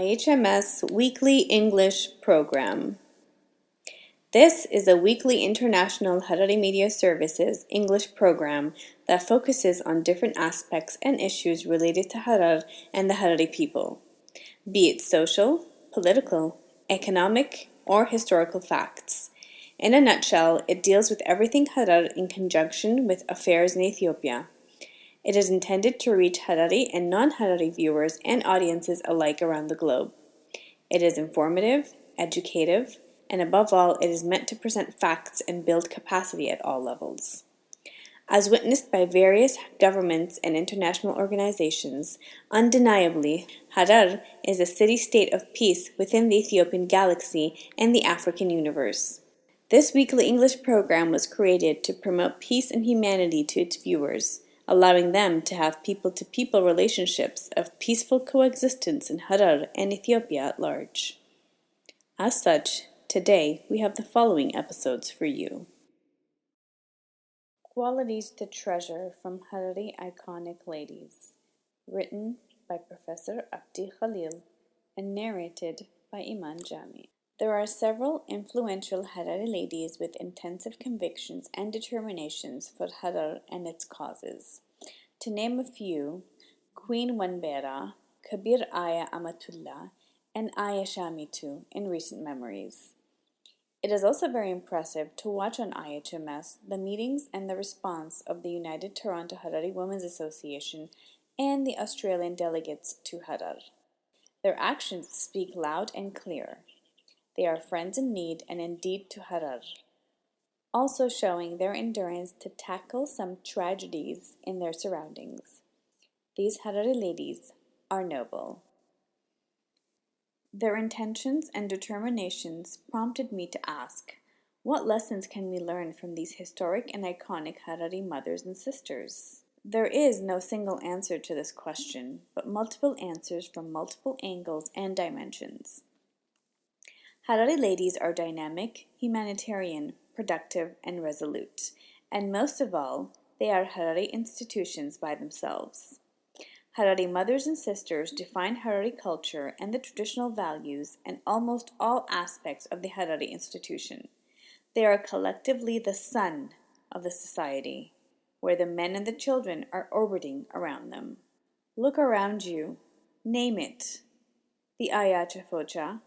IHMS Weekly English Program. This is a weekly international Harari Media Services English program that focuses on different aspects and issues related to Harar and the Harari people, be it social, political, economic, or historical facts. In a nutshell, it deals with everything Harar in conjunction with affairs in Ethiopia. It is intended to reach Harari and non-Harari viewers and audiences alike around the globe. It is informative, educative, and above all, it is meant to present facts and build capacity at all levels. As witnessed by various governments and international organizations, undeniably, Harar is a city-state of peace within the Ethiopian galaxy and the African universe. This weekly English program was created to promote peace and humanity to its viewers, allowing them to have people-to-people relationships of peaceful coexistence in Harar and Ethiopia at large. As such, today we have the following episodes for you. Qualities to Treasure from Harari Iconic Ladies, written by Professor Abdi Khalil and narrated by Iman Jami. There are several influential Harari ladies with intensive convictions and determinations for Harar and its causes. To name a few, Queen Wenbera, Kabir Aya Amatulla, and Aya Shamitu in recent memories. It is also very impressive to watch on IHMS the meetings and the response of the United Toronto Harari Women's Association and the Australian delegates to Harar. Their actions speak loud and clear. They are friends in need and indeed to Harar, also showing their endurance to tackle some tragedies in their surroundings. These Harari ladies are noble. Their intentions and determinations prompted me to ask, what lessons can we learn from these historic and iconic Harari mothers and sisters? There is no single answer to this question, but multiple answers from multiple angles and dimensions. Harari ladies are dynamic, humanitarian, productive, and resolute, and most of all, they are Harari institutions by themselves. Harari mothers and sisters define Harari culture and the traditional values and almost all aspects of the Harari institution. They are collectively the sun of the society, where the men and the children are orbiting around them. Look around you. Name it. The Aya Amatulla,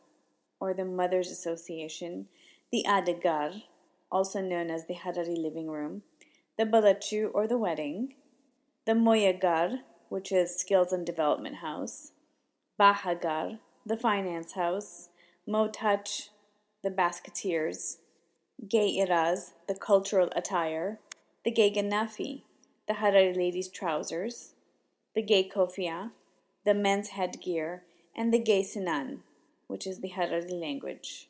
or the Mothers Association, the Adagar, also known as the Harari Living Room, the Balachu, or the Wedding, the Moyagar, which is Skills and Development House, Bahagar, the Finance House, Motach, the Basketeers, Gay Iraz, the Cultural Attire, the Gay Ganafi, the Harari Ladies' Trousers, the Gay Kofia, the Men's Headgear, and the Gay Sinan, which is the Harari language.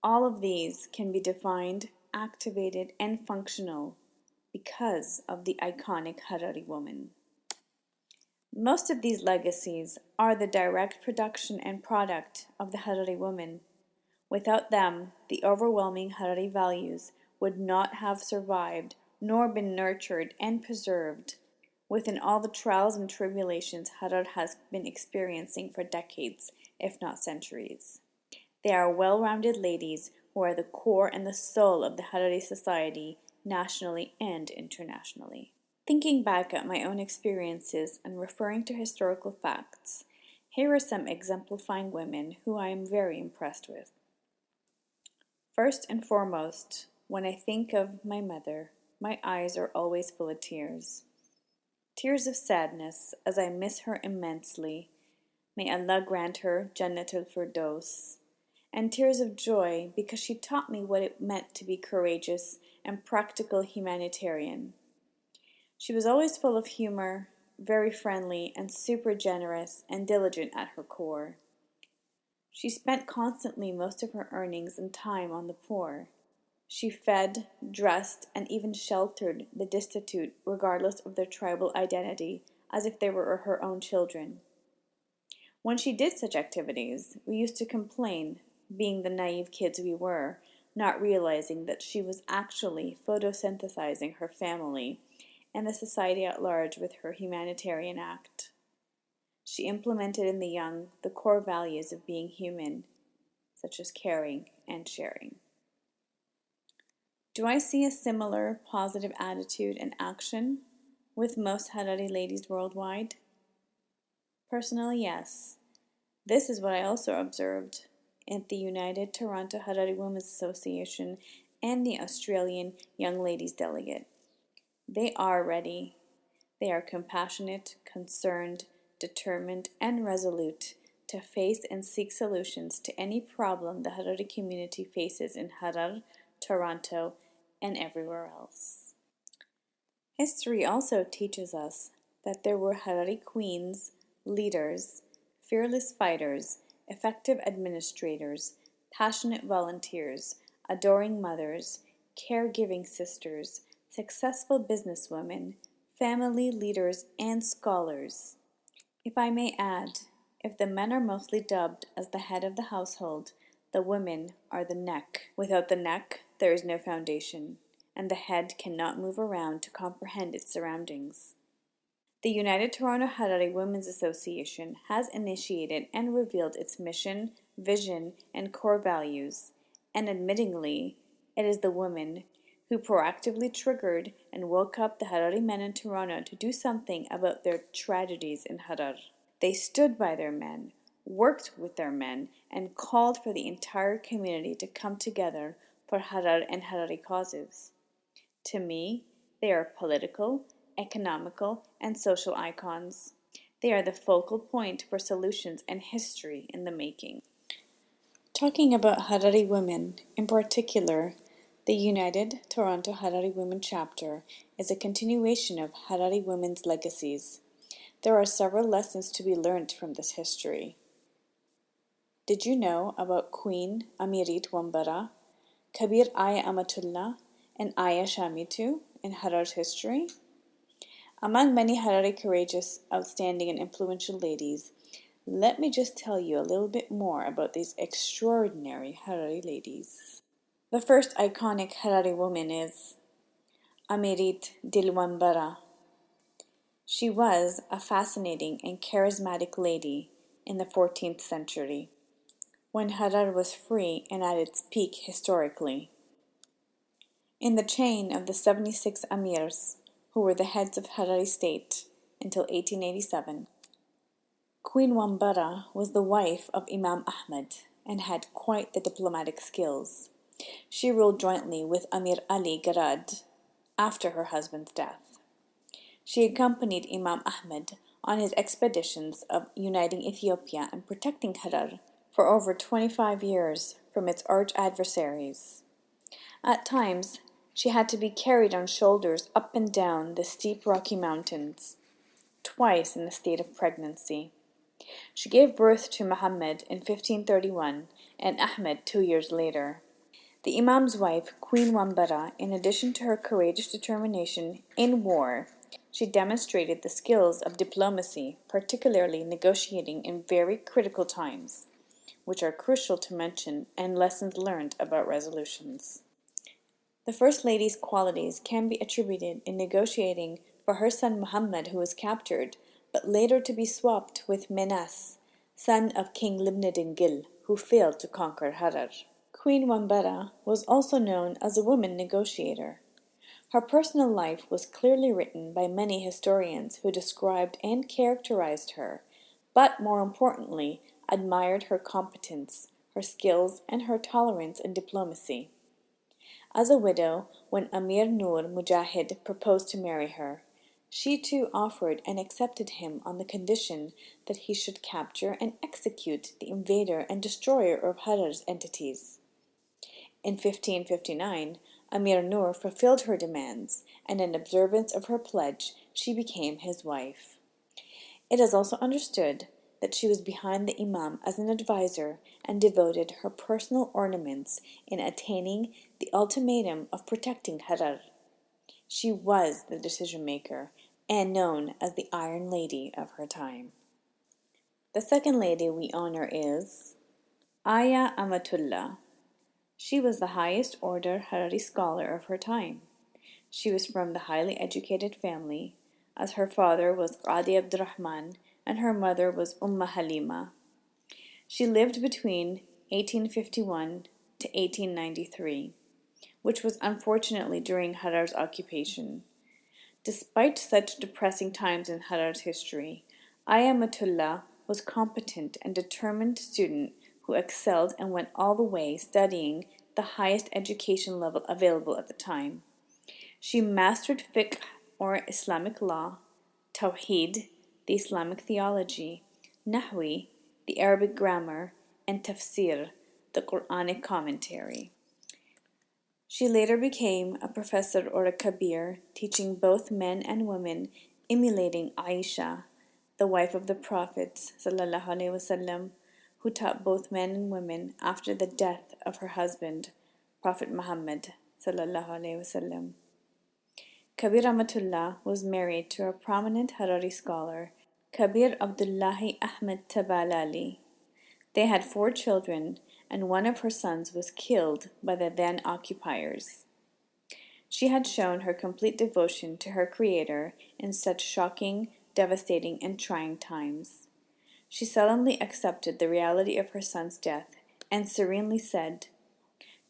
All of these can be defined, activated, and functional because of the iconic Harari woman. Most of these legacies are the direct production and product of the Harari woman. Without them, the overwhelming Harari values would not have survived nor been nurtured and preserved within all the trials and tribulations Harar has been experiencing for decades, if not centuries. They are well-rounded ladies who are the core and the soul of the Harari society, nationally and internationally. Thinking back at my own experiences and referring to historical facts, here are some exemplifying women who I am very impressed with. First and foremost, when I think of my mother, my eyes are always full of tears. Tears of sadness as I miss her immensely. May Allah grant her Jannatul Firdaus. And tears of joy because she taught me what it meant to be courageous and practical humanitarian. She was always full of humor, very friendly, and super generous and diligent at her core. She spent constantly most of her earnings and time on the poor. She fed, dressed, and even sheltered the destitute regardless of their tribal identity, as if they were her own children. When she did such activities, we used to complain, being the naive kids we were, not realizing that she was actually photosynthesizing her family and the society at large with her humanitarian act. She implemented in the young the core values of being human, such as caring and sharing. Do I see a similar positive attitude and action with most Harari ladies worldwide? Personally, yes. This is what I also observed at the United Toronto Harari Women's Association and the Australian Young Ladies Delegate. They are ready. They are compassionate, concerned, determined, and resolute to face and seek solutions to any problem the Harari community faces in Harar, Toronto, and everywhere else. History also teaches us that there were Harari queens, leaders, fearless fighters, effective administrators, passionate volunteers, adoring mothers, caregiving sisters, successful businesswomen, family leaders, and scholars. If I may add, if the men are mostly dubbed as the head of the household, the women are the neck. Without the neck, there is no foundation, and the head cannot move around to comprehend its surroundings. The United Toronto Harari Women's Association has initiated and revealed its mission, vision, and core values, and admittingly, it is the women who proactively triggered and woke up the Harari men in Toronto to do something about their tragedies in Harar. They stood by their men, worked with their men, and called for the entire community to come together for Harar and Harari causes. To me, they are political, economical, and social icons. They are the focal point for solutions and history in the making. Talking about Harari women, in particular, the United Toronto Harari Women Chapter is a continuation of Harari women's legacies. There are several lessons to be learned from this history. Did you know about Queen Amirit Wan Berra, Kabir Aya Amatulla, and Aya Shamitu in Harar's history? Among many Harari courageous, outstanding, and influential ladies, let me just tell you a little bit more about these extraordinary Harari ladies. The first iconic Harari woman is Amirit Wan Berra. She was a fascinating and charismatic lady in the 14th century, when Harar was free and at its peak historically. In the chain of the 76 amirs, who were the heads of Harari state until 1887, Queen Wan Berra was the wife of Imam Ahmed and had quite the diplomatic skills. She ruled jointly with Amir Ali Garad after her husband's death. She accompanied Imam Ahmed on his expeditions of uniting Ethiopia and protecting Harar for over 25 years from its arch adversaries. At times, she had to be carried on shoulders up and down the steep rocky mountains, twice in a state of pregnancy. She gave birth to Muhammad in 1531 and Ahmed 2 years later. The Imam's wife, Queen Wan Berra, in addition to her courageous determination in war, she demonstrated the skills of diplomacy, particularly negotiating in very critical times, which are crucial to mention, and lessons learned about resolutions. The First Lady's qualities can be attributed in negotiating for her son Muhammad, who was captured, but later to be swapped with Menas, son of King Libnadin Gil, who failed to conquer Harar. Queen Wan Berra was also known as a woman negotiator. Her personal life was clearly written by many historians who described and characterized her, but more importantly, admired her competence, her skills, and her tolerance in diplomacy. As a widow, when Amir Nur Mujahid proposed to marry her, she too offered and accepted him on the condition that he should capture and execute the invader and destroyer of Harar's entities. In 1559, Amir Nur fulfilled her demands, and in observance of her pledge, she became his wife. It is also understood that she was behind the Imam as an advisor and devoted her personal ornaments in attaining the ultimatum of protecting Harar. She was the decision-maker and known as the Iron Lady of her time. The second lady we honor is Aya Amatulla. She was the highest order Harari scholar of her time. She was from the highly educated family, as her father was Qadi Abdurrahman and her mother was Halima. She lived between 1851 to 1893, which was unfortunately during Harar's occupation. Despite such depressing times in Harar's history, Aya Amatulla was competent and determined student who excelled and went all the way, studying the highest education level available at the time. She mastered fiqh or Islamic law, tawheed, the Islamic theology, nahwi, the Arabic grammar, and tafsir, the Quranic commentary. She later became a professor or a Kabir, teaching both men and women, emulating Aisha, the wife of the Prophet ﷺ, who taught both men and women after the death of her husband, Prophet Muhammad ﷺ. Kabir Amatullah was married to a prominent Harari scholar, Kabir Abdullahi Ahmed Tabalali. They had 4 children, and one of her sons was killed by the then occupiers. She had shown her complete devotion to her Creator in such shocking, devastating, and trying times. She solemnly accepted the reality of her son's death and serenely said,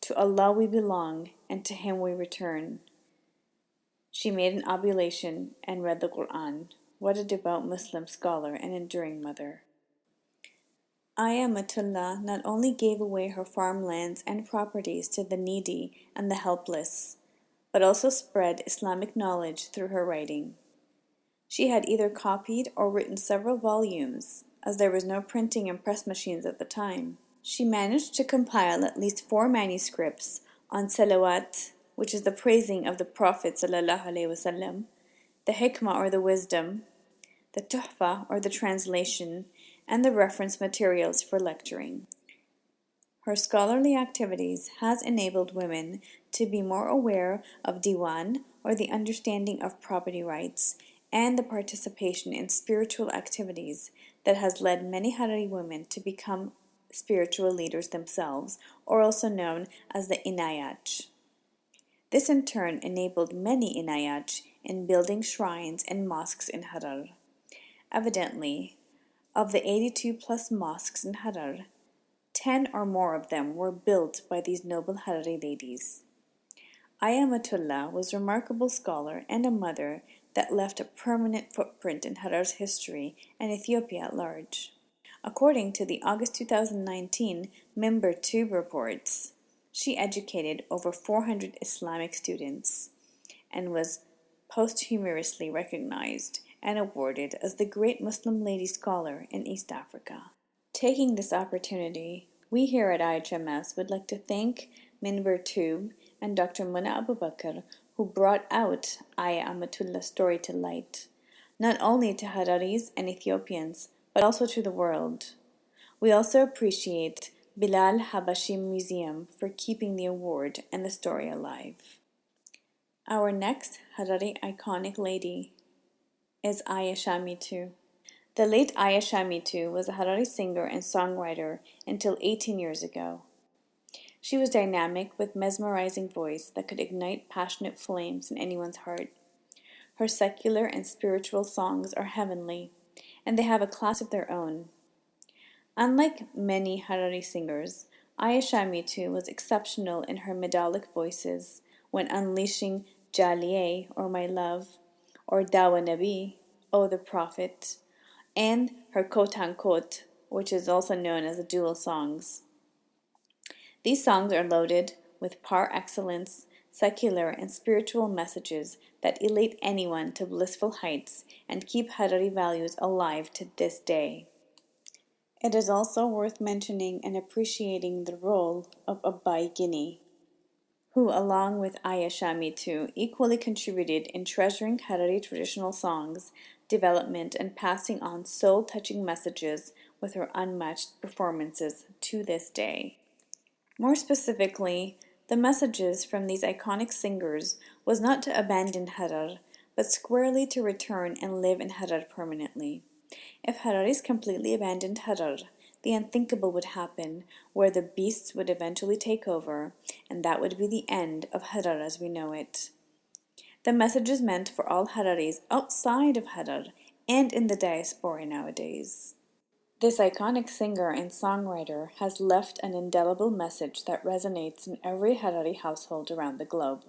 "To Allah we belong, and to Him we return." She made an oblation and read the Quran. What a devout Muslim scholar and enduring mother. Aya Amatulla not only gave away her farmlands and properties to the needy and the helpless, but also spread Islamic knowledge through her writing. She had either copied or written several volumes, as there was no printing and press machines at the time. She managed to compile at least 4 manuscripts on salawat, which is the praising of the Prophet ﷺ, the hikmah or the wisdom, the tuhfa or the translation, and the reference materials for lecturing. Her scholarly activities has enabled women to be more aware of diwan or the understanding of property rights and the participation in spiritual activities that has led many Harari women to become spiritual leaders themselves, or also known as the inayat. This in turn enabled many inayat in building shrines and mosques in Harar. Evidently, of the 82 plus mosques in Harar, 10 or more of them were built by these noble Harari ladies. Aya Amatulla was a remarkable scholar and a mother that left a permanent footprint in Harar's history and Ethiopia at large. According to the August 2019 Member Tube reports, she educated over 400 Islamic students and was posthumously recognized and awarded as the Great Muslim Lady Scholar in East Africa. Taking this opportunity, we here at IHMS would like to thank Minber Tube and Dr. Muna Abu Bakr, who brought out Aya Amatullah's story to light, not only to Hararis and Ethiopians, but also to the world. We also appreciate Bilal Habashi Museum for keeping the award and the story alive. Our next Harari Iconic lady is Aya Shamitu. The late Aya Shamitu was a Harari singer and songwriter until 18 years ago. She was dynamic with mesmerizing voice that could ignite passionate flames in anyone's heart. Her secular and spiritual songs are heavenly, and they have a class of their own. Unlike many Harari singers, Aya Shamitu was exceptional in her medallic voices when unleashing Jaliye, or My Love, or Dawa Nabi, O the Prophet, and her quote-unquote, which is also known as the dual songs. These songs are loaded with par excellence, secular and spiritual messages that elate anyone to blissful heights and keep Harari values alive to this day. It is also worth mentioning and appreciating the role of Abai Gini, who along with Aya Shamitu equally contributed in treasuring Harari traditional songs, development, and passing on soul-touching messages with her unmatched performances to this day. More specifically, the messages from these iconic singers was not to abandon Harar, but squarely to return and live in Harar permanently. If Hararis completely abandoned Harar, the unthinkable would happen, where the beasts would eventually take over, and that would be the end of Harar as we know it. The message is meant for all Hararis outside of Harar and in the diaspora nowadays. This iconic singer and songwriter has left an indelible message that resonates in every Harari household around the globe.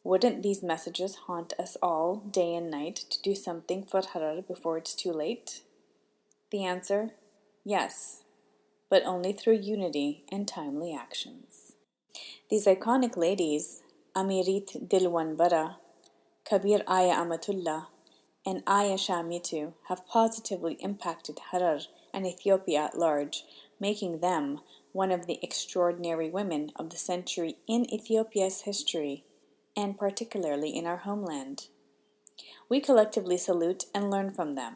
Wouldn't these messages haunt us all day and night to do something for Harar before it's too late? The answer? Yes, but only through unity and timely actions. These iconic ladies, Amirit Dil Wan Berra, Kabir Aya Amatulla, and Aya Shamitu have positively impacted Harar and Ethiopia at large, making them one of the extraordinary women of the century in Ethiopia's history, and particularly in our homeland. We collectively salute and learn from them.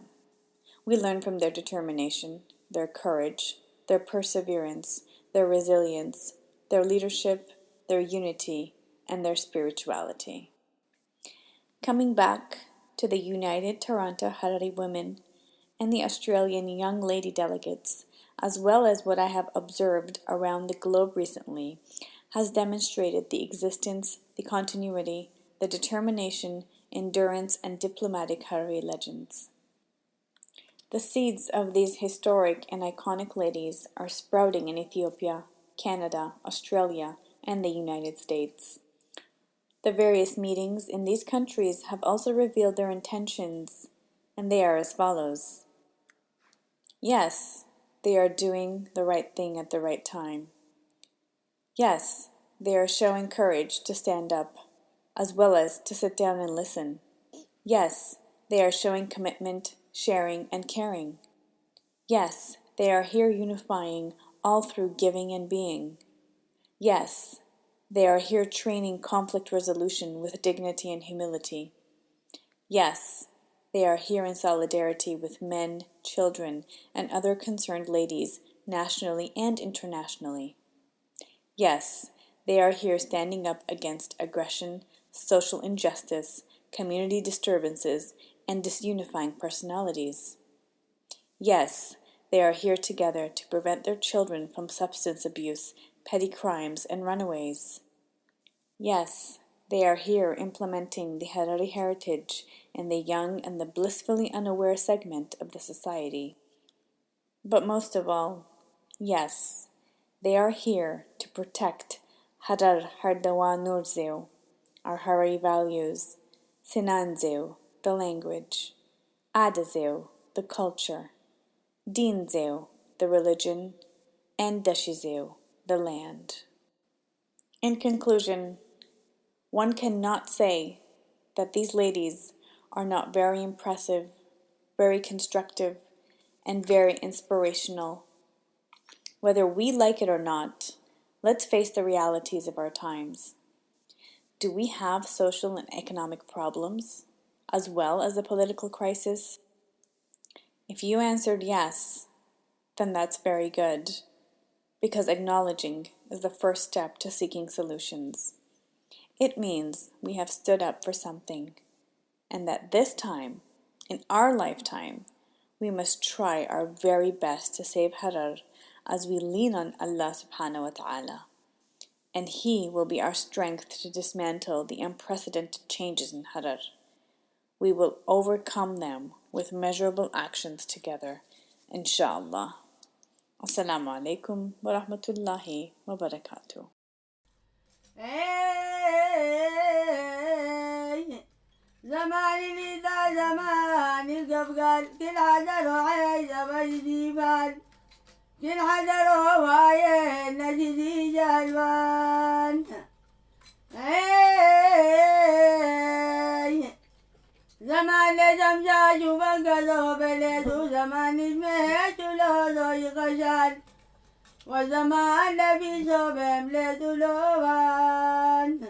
We learn from their determination, their courage, their perseverance, their resilience, their leadership, their unity, and their spirituality. Coming back to the United Toronto Harari Women and the Australian Young Lady delegates, as well as what I have observed around the globe recently, has demonstrated the existence, the continuity, the determination, endurance, and diplomatic Harari legends. The seeds of these historic and iconic ladies are sprouting in Ethiopia, Canada, Australia, and the United States. The various meetings in these countries have also revealed their intentions, and they are as follows. Yes, they are doing the right thing at the right time. Yes, they are showing courage to stand up, as well as to sit down and listen. Yes, they are showing commitment, sharing, and caring. Yes, they are here unifying all through giving and being. Yes, they are here training conflict resolution with dignity and humility. Yes, they are here in solidarity with men, children, and other concerned ladies nationally and internationally. Yes, they are here standing up against aggression, social injustice, community disturbances, and disunifying personalities. Yes, they are here together to prevent their children from substance abuse, petty crimes, and runaways. Yes, they are here implementing the Harari heritage in the young and the blissfully unaware segment of the society. But most of all, yes, they are here to protect Harar Hardawa Nurzeu, our Harari values, Sinanzeu, the language, Adazeu, the culture, Dinzeu, the religion, and Dashizeu, the land. In conclusion, one cannot say that these ladies are not very impressive, very constructive, and very inspirational. Whether we like it or not, let's face the realities of our times. Do we have social and economic problems, as well as a political crisis? If you answered yes, then that's very good, because acknowledging is the first step to seeking solutions. It means we have stood up for something, and that this time, in our lifetime, we must try our very best to save Harar as we lean on Allah subhanahu wa ta'ala. And He will be our strength to dismantle the unprecedented changes in Harar. We will overcome them with measurable actions together, inshallah. Assalamu alaikum wa rahmatullahi wa barakatuh. زماني ذا زماني قبقال كل حذر وعيد بجديبان كل حذر وعيد نجدي جلبان زمان لزمجاج وبنقذوا بليدو زمان اسمه لولو يقشان وزمان لبي صوبهم ليدو لوبان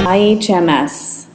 IHMS.